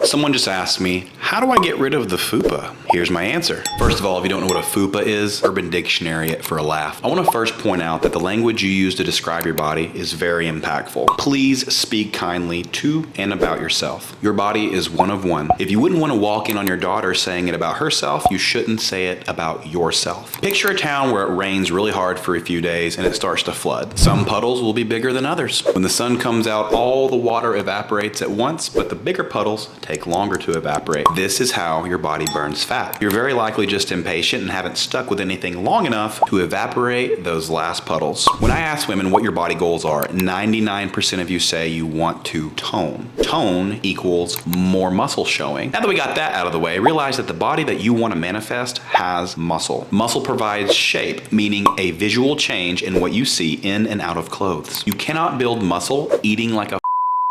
Someone just asked me, how do I get rid of the FUPA? Here's my answer. First of all, if you don't know what a FUPA is, Urban Dictionary it for a laugh. I want to first point out that the language you use to describe your body is very impactful. Please speak kindly to and about yourself. Your body is one of one. If you wouldn't want to walk in on your daughter saying it about herself, you shouldn't say it about yourself. Picture a town where it rains really hard for a few days and it starts to flood. Some puddles will be bigger than others. When the sun comes out, all the water evaporates at once, but the bigger puddles take longer to evaporate. This is how your body burns fat. You're very likely just impatient and haven't stuck with anything long enough to evaporate those last puddles. When I ask women what your body goals are, 99% of you say you want to tone. Tone equals more muscle showing. Now that we got that out of the way, realize that the body that you want to manifest has muscle. Muscle provides shape, meaning a visual change in what you see in and out of clothes. You cannot build muscle eating like a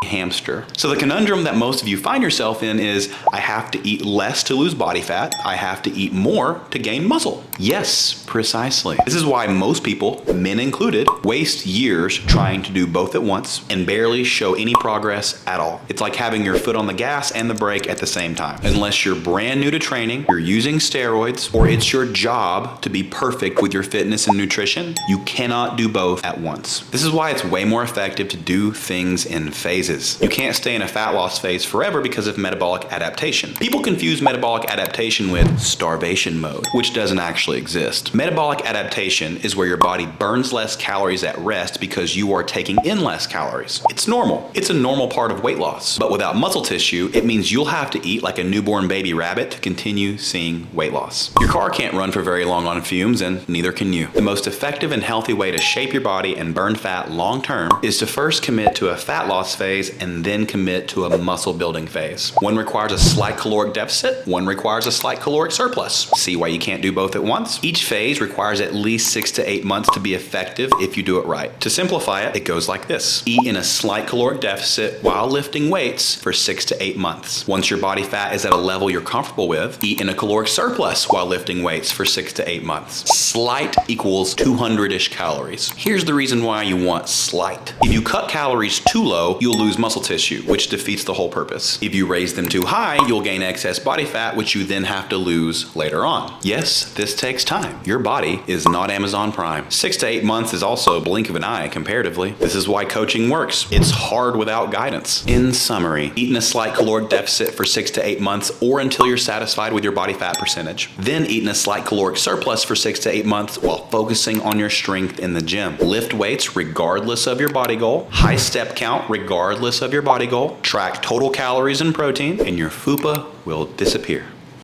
hamster. So the conundrum that most of you find yourself in is, I have to eat less to lose body fat, I have to eat more to gain muscle. Yes, precisely. This is why most people, men included, waste years trying to do both at once and barely show any progress at all. It's like having your foot on the gas and the brake at the same time. Unless you're brand new to training, you're using steroids, or it's your job to be perfect with your fitness and nutrition, you cannot do both at once. This is why it's way more effective to do things in phases. You can't stay in a fat loss phase forever because of metabolic adaptation. People confuse metabolic adaptation with starvation mode, which doesn't actually exist. Metabolic adaptation is where your body burns less calories at rest because you are taking in less calories. It's normal. It's a normal part of weight loss. But without muscle tissue, it means you'll have to eat like a newborn baby rabbit to continue seeing weight loss. Your car can't run for very long on fumes, and neither can you. The most effective and healthy way to shape your body and burn fat long term is to first commit to a fat loss phase and then commit to a muscle building phase. One requires a slight caloric deficit, one requires a slight caloric surplus. See why you can't do both at once? Each phase requires at least 6 to 8 months to be effective if you do it right. To simplify it, it goes like this. Eat in a slight caloric deficit while lifting weights for 6 to 8 months. Once your body fat is at a level you're comfortable with, eat in a caloric surplus while lifting weights for 6 to 8 months. Slight equals 200-ish calories. Here's the reason why you want slight. If you cut calories too low, you'll lose muscle tissue, which defeats the whole purpose. If you raise them too high, you'll gain excess body fat, which you then have to lose later on. Yes, this takes time. Your body is not Amazon Prime. 6 to 8 months is also a blink of an eye comparatively. This is why coaching works. It's hard without guidance. In summary, eat in a slight caloric deficit for 6 to 8 months or until you're satisfied with your body fat percentage. Then eat in a slight caloric surplus for 6 to 8 months while focusing on your strength in the gym. Lift weights regardless of your body goal. High step count regardless of your body goal. Track total calories and protein, and your FUPA will disappear.